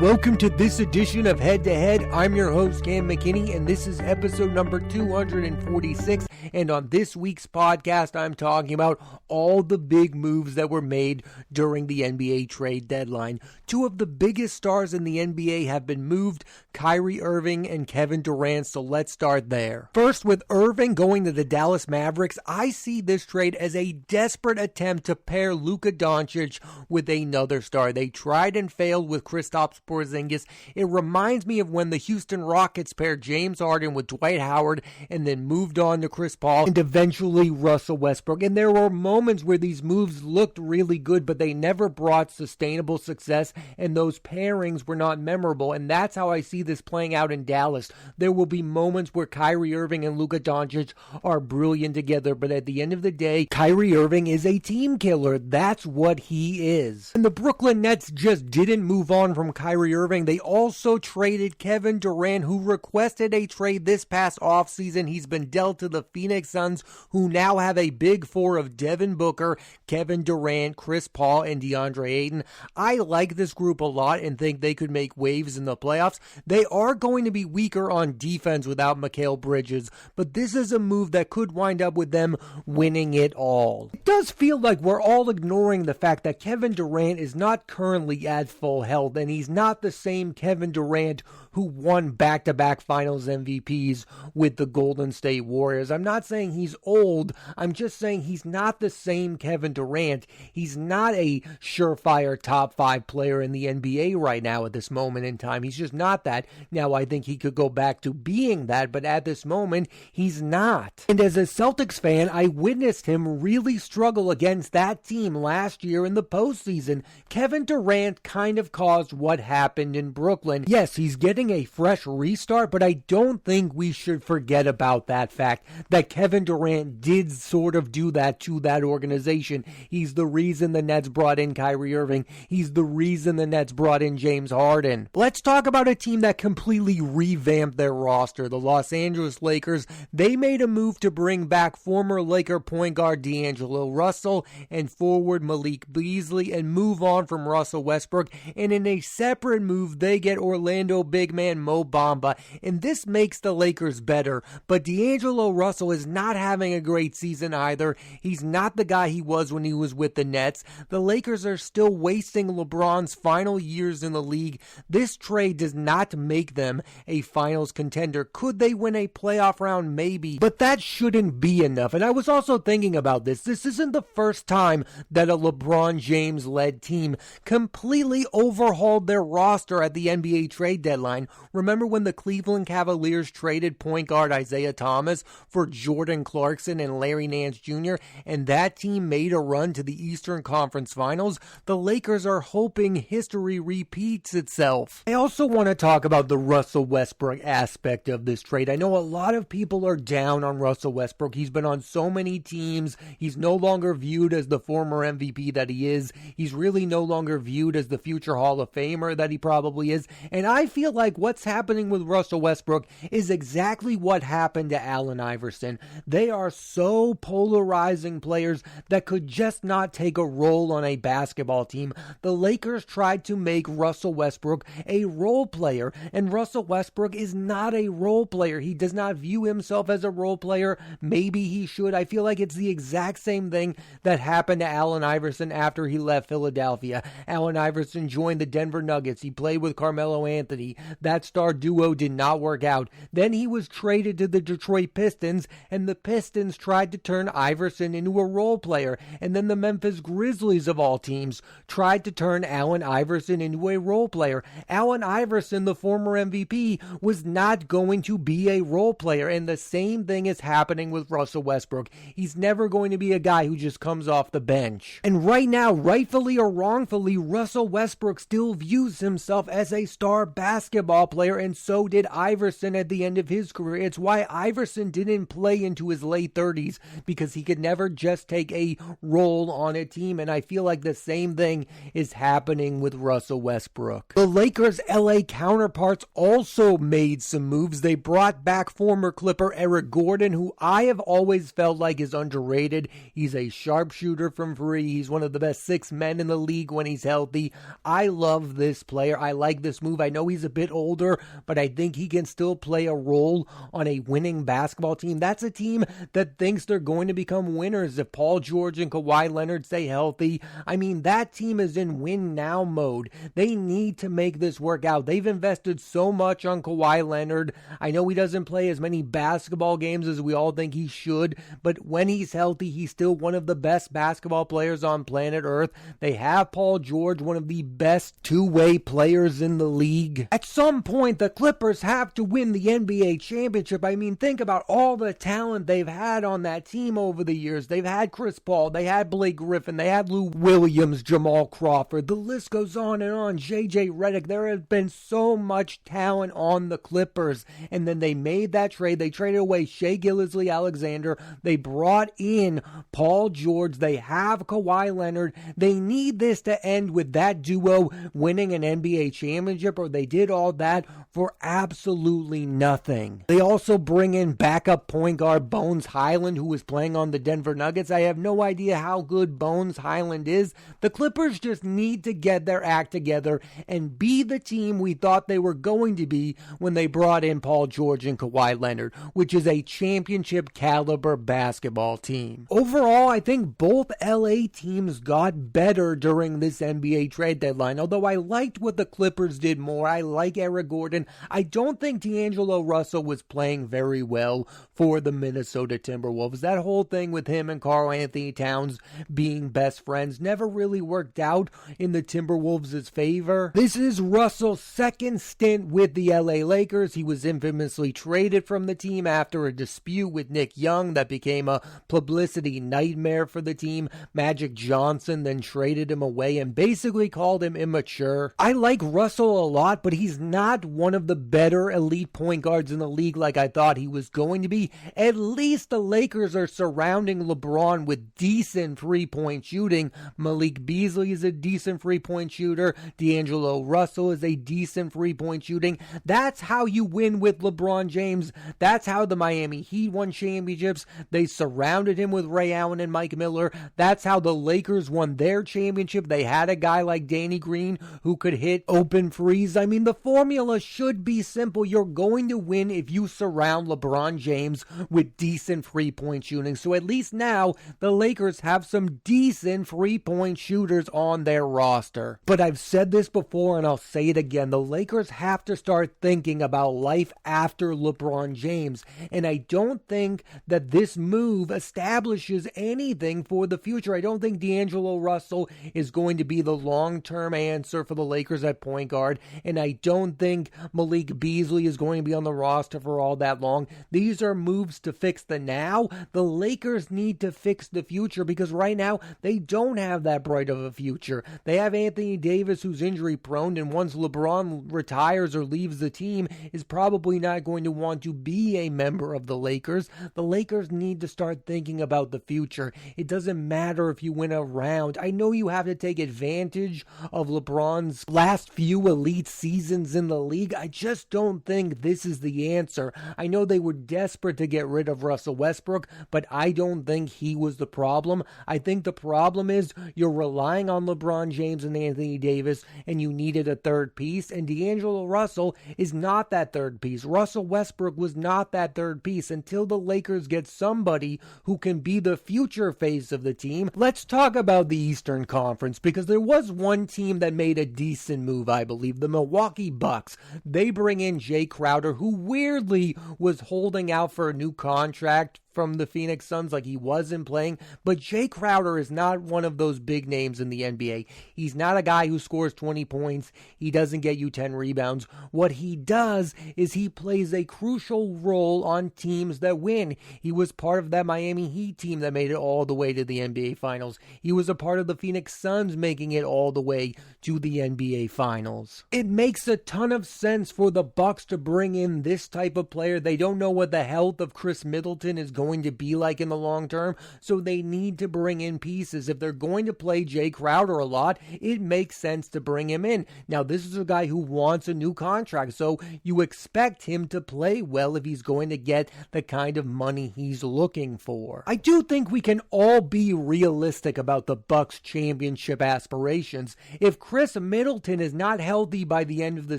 Welcome to this edition of Head to Head. I'm your host, Cam McKinney, and this is episode number 246. And on this week's podcast, I'm talking about all the big moves that were made during the NBA trade deadline. Two of the biggest stars in the NBA have been moved, Kyrie Irving and Kevin Durant, so let's start there. First, with Irving going to the Dallas Mavericks, I see this trade as a desperate attempt to pair Luka Doncic with another star. They tried and failed with Kristaps Porzingis. It reminds me of when the Houston Rockets paired James Harden with Dwight Howard and then moved on to Chris Paul and eventually Russell Westbrook. And there were moments where these moves looked really good, but they never brought sustainable success, and those pairings were not memorable. And that's how I see this playing out in Dallas. There will be moments where Kyrie Irving and Luka Doncic are brilliant together, but at the end of the day, Kyrie Irving is a team killer. That's what he is. And the Brooklyn Nets just didn't move on from Kyrie Irving. They also traded Kevin Durant, who requested a trade this past offseason. He's been dealt to the Phoenix Suns, who now have a big four of Devin Booker, Kevin Durant, Chris Paul, and DeAndre Ayton. I like this group a lot and think they could make waves in the playoffs. They are going to be weaker on defense without Mikal Bridges, but this is a move that could wind up with them winning it all. It does feel like we're all ignoring the fact that Kevin Durant is not currently at full health, and he's not the same Kevin Durant who won back-to-back finals MVPs with the Golden State Warriors. I'm not saying he's old. I'm just saying he's not the same Kevin Durant. He's not a surefire top 5 player in the NBA right now at this moment in time. He's just not that. Now, I think he could go back to being that, but at this moment, he's not. And as a Celtics fan, I witnessed him really struggle against that team last year in the postseason. Kevin Durant kind of caused what happened in Brooklyn. Yes, he's getting a fresh restart, but I don't think we should forget about that fact that Kevin Durant did sort of do that to that organization. He's the reason the Nets brought in Kyrie Irving. He's the reason the Nets brought in James Harden. Let's talk about a team that completely revamped their roster, the Los Angeles Lakers. They made a move to bring back former Laker point guard D'Angelo Russell and forward Malik Beasley and move on from Russell Westbrook. And in a separate move, they get Orlando big man Mo Bamba, and this makes the Lakers better. But D'Angelo Russell is not having a great season either. He's not the guy he was when he was with the Nets. The Lakers are still wasting LeBron's final years in the league. This trade does not make them a finals contender. Could they win a playoff round? Maybe, but that shouldn't be enough. And I was also thinking about this. This isn't the first time that a LeBron James-led team completely overhauled their roster at the NBA trade deadline. Remember when the Cleveland Cavaliers traded point guard Isaiah Thomas for Jordan Clarkson and Larry Nance Jr., and that team made a run to the Eastern Conference Finals? The Lakers are hoping history repeats itself. I also want to talk about the Russell Westbrook aspect of this trade. I know a lot of people are down on Russell Westbrook. He's been on so many teams. He's no longer viewed as the former MVP that he is. He's really no longer viewed as the future Hall of Famer that he probably is. And I feel like what's happening with Russell Westbrook is exactly what happened to Allen Iverson. They are so polarizing players that could just not take a role on a basketball team. The Lakers tried to make Russell Westbrook a role player, and Russell Westbrook is not a role player. He does not view himself as a role player. Maybe he should. I feel like it's the exact same thing that happened to Allen Iverson after he left Philadelphia. Allen Iverson joined the Denver Nuggets. He played with Carmelo Anthony. That star duo did not work out. Then he was traded to the Detroit Pistons, and the Pistons tried to turn Iverson into a role player. And then the Memphis Grizzlies, of all teams, tried to turn Allen Iverson into a role player. Allen Iverson, the former MVP, was not going to be a role player, and the same thing is happening with Russell Westbrook. He's never going to be a guy who just comes off the bench. And right now, rightfully or wrongfully, Russell Westbrook still views himself as a star basketball player, and so did Iverson at the end of his career. It's why Iverson didn't play into his late 30s, because he could never just take a role on a team, and I feel like the same thing is happening with Russell Westbrook. The Lakers' LA counterparts also made some moves. They brought back former Clipper Eric Gordon, who I have always felt like is underrated. He's a sharpshooter from three. He's one of the best 6 men in the league when he's healthy. I love this player. I like this move. I know he's a bit older, but I think he can still play a role on a winning basketball team. That's a team that thinks they're going to become winners if Paul George and Kawhi Leonard stay healthy. I mean, that team is in win now mode. They need to make this work out. They've invested so much on Kawhi Leonard. I know he doesn't play as many basketball games as we all think he should, but when he's healthy, he's still one of the best basketball players on planet Earth. They have Paul George, one of the best two-way players in the league. At some point, the Clippers have to win the NBA championship. I mean, think about all the talent they've had on that team over the years. They've had Chris Paul, they had Blake Griffin, they had Lou Williams, Jamal Crawford. The list goes on and on. JJ Redick. There has been so much talent on the Clippers. And then they made that trade. They traded away Shai Gilgeous-Alexander. They brought in Paul George. They have Kawhi Leonard. They need this to end with that duo winning an NBA championship, or they did all that for absolutely nothing. They also bring in backup point guard Bones Hyland, who was playing on the Denver Nuggets. I have no idea how good Bones Hyland is. The Clippers just need to get their act together and be the team we thought they were going to be when they brought in Paul George and Kawhi Leonard, which is a championship caliber basketball team. Overall, I think both LA teams got better during this NBA trade deadline. Although I liked what the Clippers did more. I like Eric Gordon. I don't think D'Angelo Russell was playing very well for the Minnesota Timberwolves. That whole thing with him and Karl Anthony Towns being best friends never really worked out in the Timberwolves' favor. This is Russell's second stint with the LA Lakers. He was infamously traded from the team after a dispute with Nick Young that became a publicity nightmare for the team. Magic Johnson then traded him away and basically called him immature. I like Russell a lot, but he's not one of the better elite point guards in the league like I thought he was going to be. At least the Lakers are surrounding LeBron with decent three-point shooting. Malik Beasley is a decent three-point shooter. D'Angelo Russell is a decent three-point shooting. That's how you win with LeBron James. That's how the Miami Heat won championships. They surrounded him with Ray Allen and Mike Miller. That's how the Lakers won their championship. They had a guy like Danny Green who could hit open threes. I mean, the formula should be simple. You're going to win if you surround LeBron James with decent three-point shooting. So at least now, the Lakers have some decent three-point shooters on their roster. But I've said this before and I'll say it again. The Lakers have to start thinking about life after LeBron James. And I don't think that this move establishes anything for the future. I don't think D'Angelo Russell is going to be the long-term answer for the Lakers at point guard. And I don't think Malik Beasley is going to be on the roster for all that long. These are moves to fix the now. The Lakers need to fix the future because right now they don't have that bright of a future. They have Anthony Davis, who's injury prone, and once LeBron retires or leaves the team, is probably not going to want to be a member of the Lakers. The Lakers need to start thinking about the future. It doesn't matter if you win a round. I know you have to take advantage of LeBron's last few elite seasons in the league. I just don't think this is the answer. I know they were desperate to get rid of Russell Westbrook, but I don't think he was the problem. I think the problem is you're relying on LeBron James and Anthony Davis, and you needed a third piece, and D'Angelo Russell is not that third piece. Russell Westbrook was not that third piece until the Lakers get somebody who can be the future face of the team. Let's talk about the Eastern Conference, because there was one team that made a decent move, I believe, the Milwaukee Bucks. They bring in Jay Crowder, who weirdly was holding out for a new contract from the Phoenix Suns like he wasn't playing, but Jay Crowder is not one of those big names in the NBA. He's not a guy who scores 20 points. He doesn't get you 10 rebounds. What he does is he plays a crucial role on teams that win. He was part of that Miami Heat team that made it all the way to the NBA Finals. He was a part of the Phoenix Suns making it all the way to the NBA Finals. It makes a ton of sense for the Bucks to bring in this type of player. They don't know what the health of Chris Middleton is going to be like in the long term, so they need to bring in pieces. If they're going to play Jay Crowder a lot, it makes sense to bring him in. Now, this is a guy who wants a new contract, so you expect him to play well if he's going to get the kind of money he's looking for. I do think we can all be realistic about the Bucks championship aspirations. If Chris Middleton is not healthy by the end of the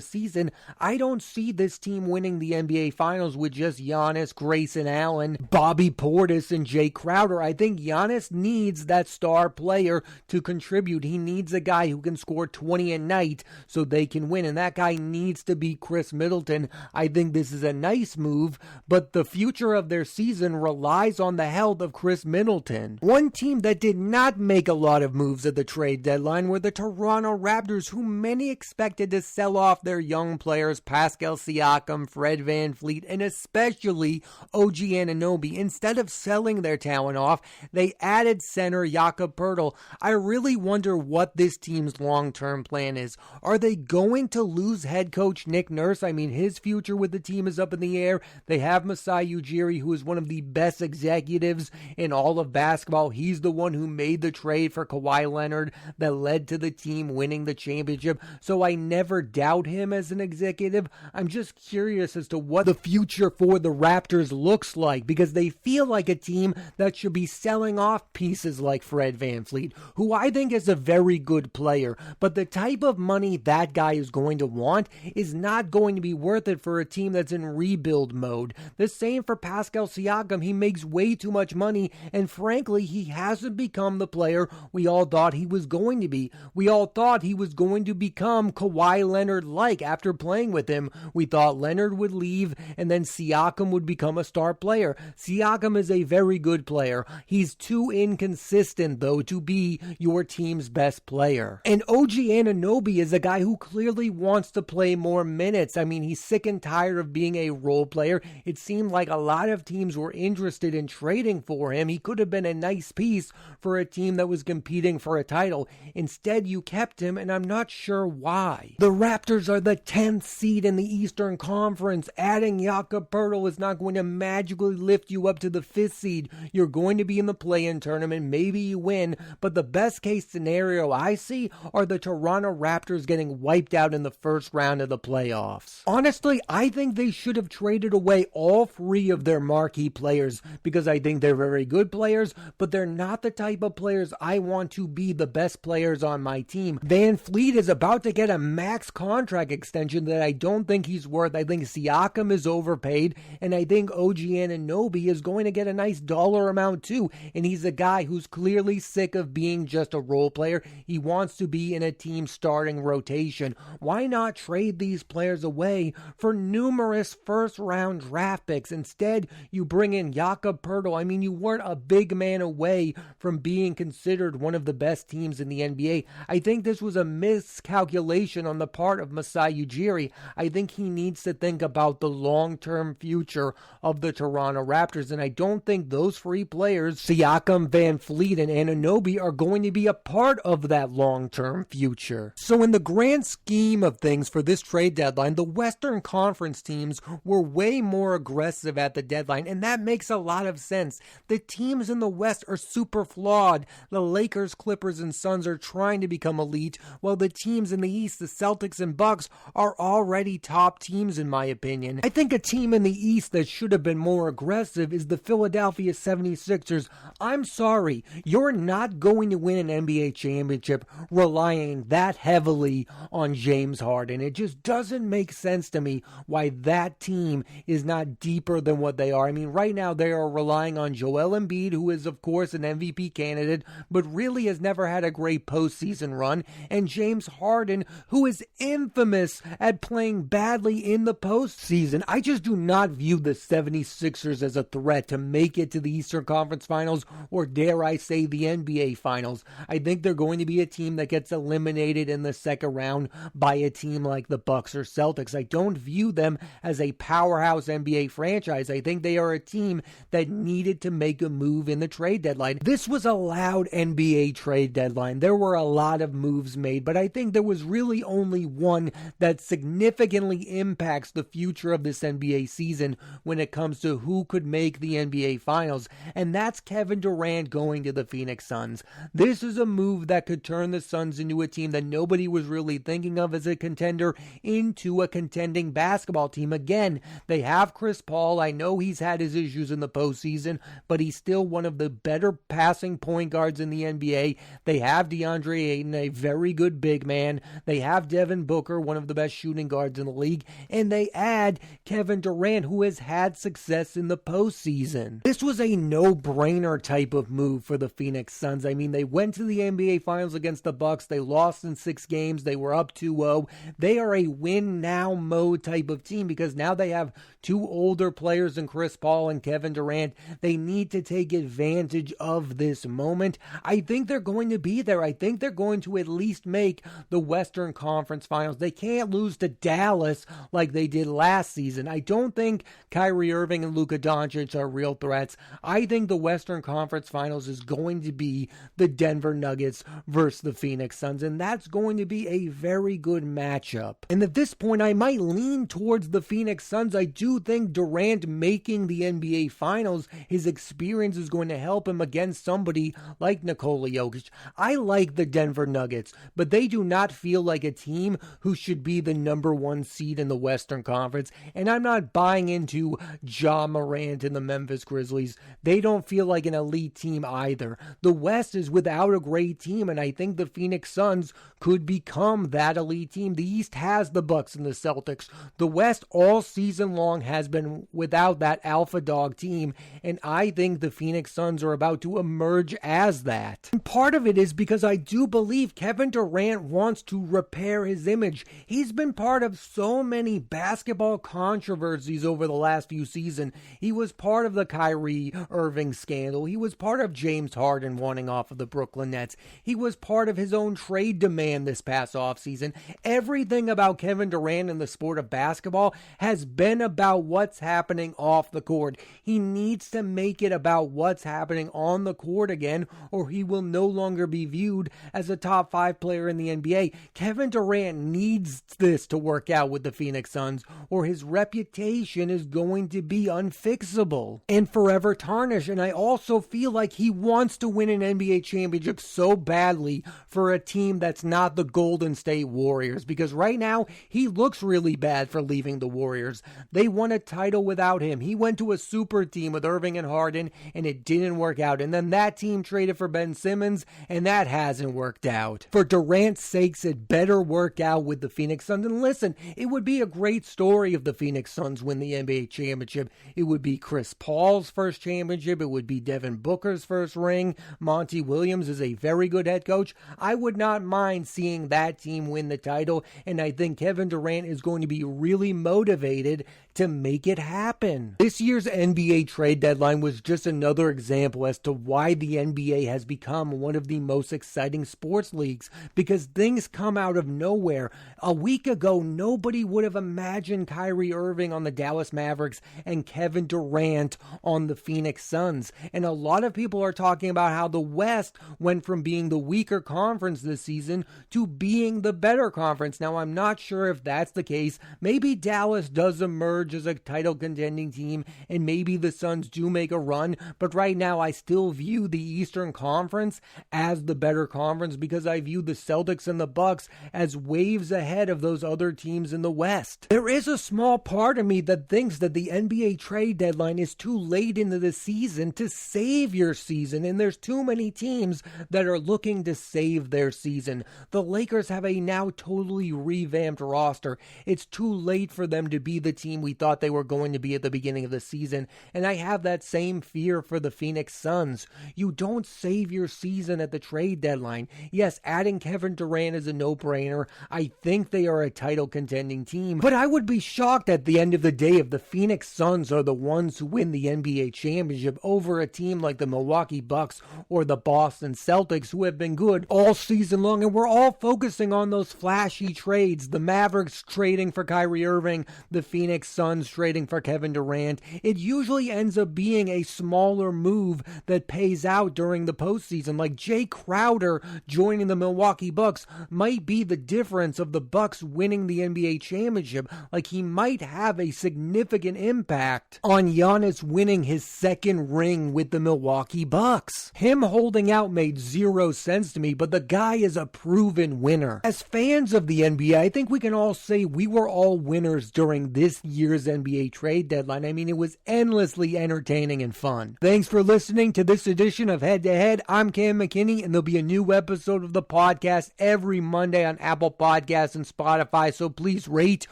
season, I don't see this team winning the NBA Finals with just Giannis, Grayson Allen, Bobby Portis, and Jay Crowder. I think Giannis needs that star player to contribute. He needs a guy who can score 20 a night so they can win, and that guy needs to be Chris Middleton. I think this is a nice move, but the future of their season relies on the health of Chris Middleton. One team that did not make a lot of moves at the trade deadline were the Toronto Raptors, who many expected to sell off their young players Pascal Siakam, Fred VanVleet, and especially OG Anunoby. Instead of selling their talent off, they added center Jakob Poeltl. I really wonder what this team's long-term plan is. Are they going to lose head coach Nick Nurse? I mean, his future with the team is up in the air. They have Masai Ujiri, who is one of the best executives in all of basketball. He's the one who made the trade for Kawhi Leonard that led to the team winning the championship. So I never doubt him as an executive. I'm just curious as to what the future for the Raptors looks like, because they feel like a team that should be selling off pieces like Fred VanVleet, who I think is a very good player, but the type of money that guy is going to want is not going to be worth it for a team that's in rebuild mode. The same for Pascal Siakam. He makes way too much money, and frankly, he hasn't become the player we all thought he was going to be. We all thought he was going to become Kawhi Leonard-like after playing with him. We thought Leonard would leave, and then Siakam would become a star player. Siakam is a very good player. He's too inconsistent, though, to be your team's best player. And OG Anunoby is a guy who clearly wants to play more minutes. I mean, he's sick and tired of being a role player. It seemed like a lot of teams were interested in trading for him. He could have been a nice piece for a team that was competing for a title. Instead, you kept him, and I'm not sure why. The Raptors are the 10th seed in the Eastern Conference. Adding Jakob Poeltl is not going to magically lift you up to the 5th seed. You're going to be in the play-in tournament. Maybe you win, but the best case scenario I see are the Toronto Raptors getting wiped out in the first round of the playoffs. Honestly, I think they should have traded away all 3 of their marquee players, because I think they're very good players, but they're not the type of players I want to be the best players on my team. VanVleet is about to get a max contract extension that I don't think he's worth. I think Siakam is overpaid, and I think OG Anunoby is going to get a nice dollar amount too, and he's a guy who's clearly sick of being just a role player. He wants to be in a team starting rotation. Why not trade these players away for numerous first-round draft picks? Instead, you bring in Jakob Poeltl. I mean, you weren't a big man away from being considered one of the best teams in the NBA. I think this was a miscalculation on the part of Masai Ujiri. I think he needs to think about the long-term future of the Toronto Raptors, and I don't think those 3 players, Siakam, VanVleet, and Anunoby, are going to be a part of that long-term future. So in the grand scheme of things for this trade deadline, the Western Conference teams were way more aggressive at the deadline, and that makes a lot of sense. The teams in the West are super flawed. The Lakers, Clippers, and Suns are trying to become elite, while the teams in the East, the Celtics and Bucks, are already top teams in my opinion. I think a team in the East that should have been more aggressive is the Philadelphia 76ers. I'm sorry, you're not going to win an NBA championship relying that heavily on James Harden. It just doesn't make sense to me why that team is not deeper than what they are. I mean, right now they are relying on Joel Embiid, who is of course an MVP candidate, but really has never had a great postseason run, and James Harden, who is infamous at playing badly in the postseason. I just do not view the 76ers as a threat to make it to the Eastern Conference Finals, or dare I say the NBA Finals. I think they're going to be a team that gets eliminated in the second round by a team like the Bucks or Celtics. I don't view them as a powerhouse NBA franchise. I think they are a team that needed to make a move in the trade deadline. This was a loud NBA trade deadline. There were a lot of moves made, but I think there was really only one that significantly impacts the future of this NBA season when it comes to who could make make the NBA Finals, and that's Kevin Durant going to the Phoenix Suns. This is a move that could turn the Suns into a team that nobody was really thinking of as a contender into a contending basketball team. Again, they have Chris Paul. I know he's had his issues in the postseason, but he's still one of the better passing point guards in the NBA. They have DeAndre Ayton, a very good big man. They have Devin Booker, one of the best shooting guards in the league. And they add Kevin Durant, who has had success in the postseason. This was a no-brainer type of move for the Phoenix Suns. I mean, they went to the NBA Finals against the Bucks. They lost in 6 games. They were up 2-0. They are a win-now mode type of team because now they have 2 older players in Chris Paul and Kevin Durant. They need to take advantage of this moment. I think they're going to be there. I think they're going to at least make the Western Conference Finals. They can't lose to Dallas like they did last season. I don't think Kyrie Irving and Luka Doncic are real threats. I think the Western Conference Finals is going to be the Denver Nuggets versus the Phoenix Suns, and that's going to be a very good matchup. And at this point, I might lean towards the Phoenix Suns. I do think Durant making the NBA Finals, his experience is going to help him against somebody like Nikola Jokic. I like the Denver Nuggets, but they do not feel like a team who should be the number 1 seed in the Western Conference, and I'm not buying into Ja Morant and the Memphis Grizzlies. They don't feel like an elite team either. The West is without a great team, and I think the Phoenix Suns could become that elite team. The East has the Bucks and the Celtics. The West all season long has been without that alpha dog team, and I think the Phoenix Suns are about to emerge as that. And part of it is because I do believe Kevin Durant wants to repair his image. He's been part of so many basketball controversies over the last few seasons. He was part of the Kyrie Irving scandal. He was part of James Harden wanting off of the Brooklyn Nets. He was part of his own trade demand this past offseason. Everything about Kevin Durant in the sport of basketball has been about what's happening off the court. He needs to make it about what's happening on the court again, or he will no longer be viewed as a top 5 player in the NBA. Kevin Durant needs this to work out with the Phoenix Suns, or his reputation is going to be unfixable and forever tarnished. And I also feel like he wants to win an NBA championship so badly for a team that's not the Golden State Warriors, because right now he looks really bad for leaving the Warriors. They won a title without him. He went to a super team with Irving and Harden, and it didn't work out. And then that team traded for Ben Simmons, and that hasn't worked out. For Durant's sakes, it better work out with the Phoenix Suns. And listen, it would be a great story if the Phoenix Suns win the NBA championship. It would be Chris Paul's first championship. It would be Devin Booker's first ring. Monty Williams is a very good head coach. I would not mind seeing that team win the title, and I think Kevin Durant is going to be really motivated to make it happen. This year's NBA trade deadline was just another example as to why the NBA has become one of the most exciting sports leagues, because things come out of nowhere. A week ago, nobody would have imagined Kyrie Irving on the Dallas Mavericks and Kevin Durant on the Phoenix Suns. And a lot of people are talking about how the West went from being the weaker conference this season to being the better conference. Now, I'm not sure if that's the case. Maybe Dallas does emerge as a title contending team, and maybe the Suns do make a run, but right now I still view the Eastern Conference as the better conference because I view the Celtics and the Bucks as waves ahead of those other teams in the West. There is a small part of me that thinks that the NBA trade deadline is too late into the season to save your season, and there's too many teams that are looking to save their season. The Lakers have a now totally revamped roster. It's too late for them to be the team we thought they were going to be at the beginning of the season, and I have that same fear for the Phoenix Suns. You don't save your season at the trade deadline. Yes, adding Kevin Durant is a no-brainer. I think they are a title contending team, but I would be shocked at the end of the day if the Phoenix Suns are the ones who win the NBA championship over a team like the Milwaukee Bucks or the Boston Celtics, who have been good all season long, and we're all focusing on those flashy trades. The Mavericks trading for Kyrie Irving, the Phoenix Suns trading for Kevin Durant. It usually ends up being a smaller move that pays out during the postseason, like Jay Crowder joining the Milwaukee Bucks might be the difference of the Bucks winning the NBA championship. Like, he might have a significant impact on Giannis Giannis winning his second ring with the Milwaukee Bucks. Him holding out made zero sense to me, but the guy is a proven winner. As fans of the NBA, I think we can all say we were all winners during this year's NBA trade deadline. I mean, it was endlessly entertaining and fun. Thanks for listening to this edition of Head to Head. I'm Cam McKinney, and there'll be a new episode of the podcast every Monday on Apple Podcasts and Spotify, so please rate,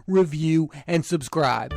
review, and subscribe.